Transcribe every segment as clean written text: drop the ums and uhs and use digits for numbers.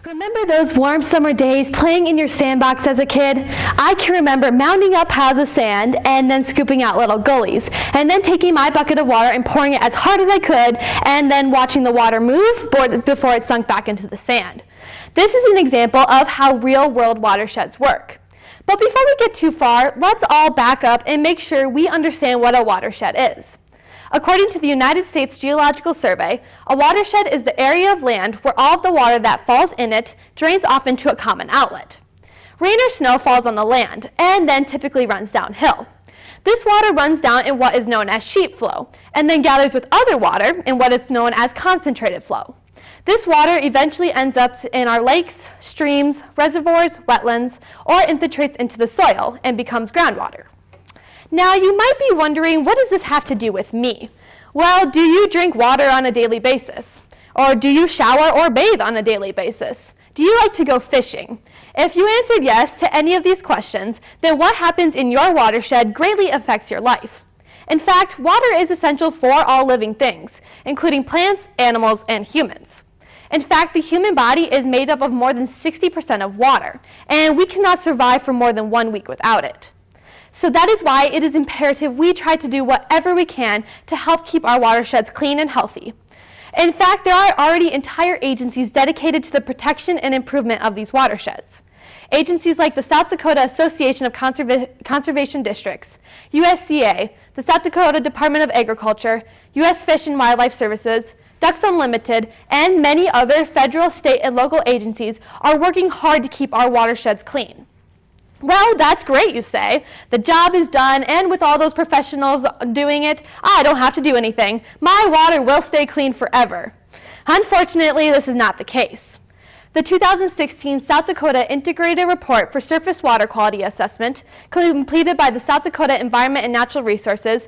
Remember those warm summer days playing in your sandbox as a kid? I can remember mounding up piles of sand and then scooping out little gullies, and then taking my bucket of water and pouring it as hard as I could, and then watching the water move before it sunk back into the sand. This is an example of how real-world watersheds work. But before we get too far, let's all back up and make sure we understand what a watershed is. According to the United States Geological Survey, a watershed is the area of land where all of the water that falls in it drains off into a common outlet. Rain or snow falls on the land and then typically runs downhill. This water runs down in what is known as sheet flow and then gathers with other water in what is known as concentrated flow. This water eventually ends up in our lakes, streams, reservoirs, wetlands, or infiltrates into the soil and becomes groundwater. Now, you might be wondering, what does this have to do with me? Well, do you drink water on a daily basis? Or do you shower or bathe on a daily basis? Do you like to go fishing? If you answered yes to any of these questions, then what happens in your watershed greatly affects your life. In fact, water is essential for all living things, including plants, animals, and humans. In fact, the human body is made up of more than 60% of water, and we cannot survive for more than 1 week without it. So that is why it is imperative we try to do whatever we can to help keep our watersheds clean and healthy. In fact, there are already entire agencies dedicated to the protection and improvement of these watersheds. Agencies like the South Dakota Association of Conservation Districts, USDA, the South Dakota Department of Agriculture, U.S. Fish and Wildlife Services, Ducks Unlimited, and many other federal, state, and local agencies are working hard to keep our watersheds clean. Well, that's great, you say. The job is done, and with all those professionals doing it, I don't have to do anything. My water will stay clean forever. Unfortunately, this is not the case. The 2016 South Dakota Integrated Report for Surface Water Quality Assessment, completed by the South Dakota Environment and Natural Resources,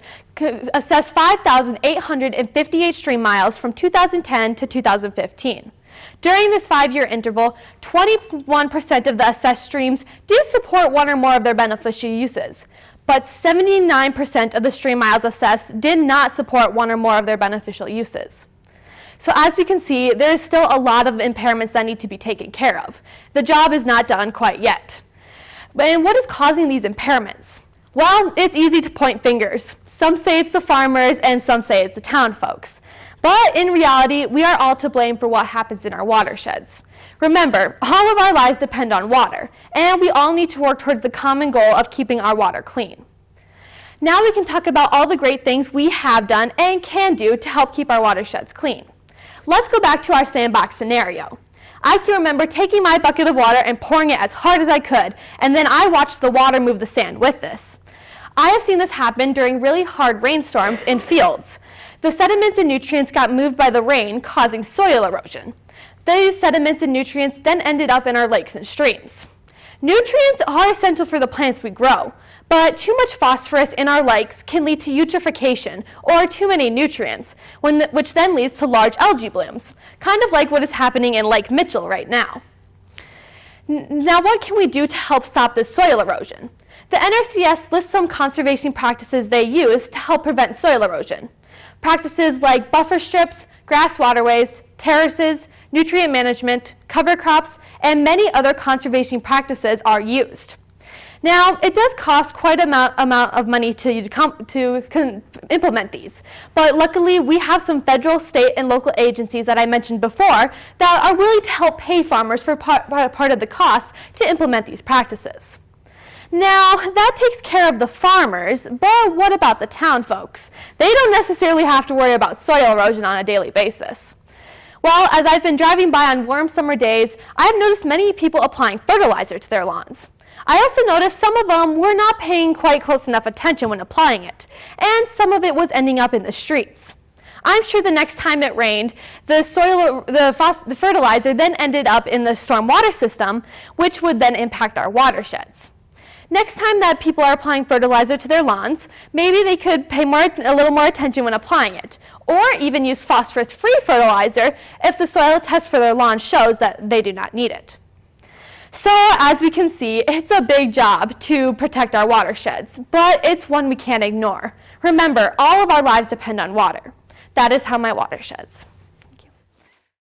assessed 5,858 stream miles from 2010 to 2015. During this 5-year interval, 21% of the assessed streams did support one or more of their beneficial uses, but 79% of the stream miles assessed did not support one or more of their beneficial uses. So as we can see, there is still a lot of impairments that need to be taken care of. The job is not done quite yet. And what is causing these impairments? Well, it's easy to point fingers. Some say it's the farmers, and some say it's the town folks. But in reality, we are all to blame for what happens in our watersheds. Remember, all of our lives depend on water, and we all need to work towards the common goal of keeping our water clean. Now we can talk about all the great things we have done and can do to help keep our watersheds clean. Let's go back to our sandbox scenario. I can remember taking my bucket of water and pouring it as hard as I could, and then I watched the water move the sand with this. I have seen this happen during really hard rainstorms in fields. The sediments and nutrients got moved by the rain, causing soil erosion. These sediments and nutrients then ended up in our lakes and streams. Nutrients are essential for the plants we grow, but too much phosphorus in our lakes can lead to eutrophication, or too many nutrients, which then leads to large algae blooms, kind of like what is happening in Lake Mitchell right now. Now, what can we do to help stop this soil erosion? The NRCS lists some conservation practices they use to help prevent soil erosion. Practices like buffer strips, grass waterways, terraces, nutrient management, cover crops, and many other conservation practices are used. Now, it does cost quite an amount of money to implement these, but luckily we have some federal, state, and local agencies that I mentioned before that are willing to help pay farmers for part of the cost to implement these practices. Now, that takes care of the farmers, but what about the town folks? They don't necessarily have to worry about soil erosion on a daily basis. Well, as I've been driving by on warm summer days, I've noticed many people applying fertilizer to their lawns. I also noticed some of them were not paying quite close enough attention when applying it, and some of it was ending up in the streets. I'm sure the next time it rained, the fertilizer then ended up in the stormwater system, which would then impact our watersheds. Next time that people are applying fertilizer to their lawns, maybe they could pay a little more attention when applying it, or even use phosphorus-free fertilizer if the soil test for their lawn shows that they do not need it. So, as we can see, it's a big job to protect our watersheds, but it's one we can't ignore. Remember, all of our lives depend on water. That is how my watersheds.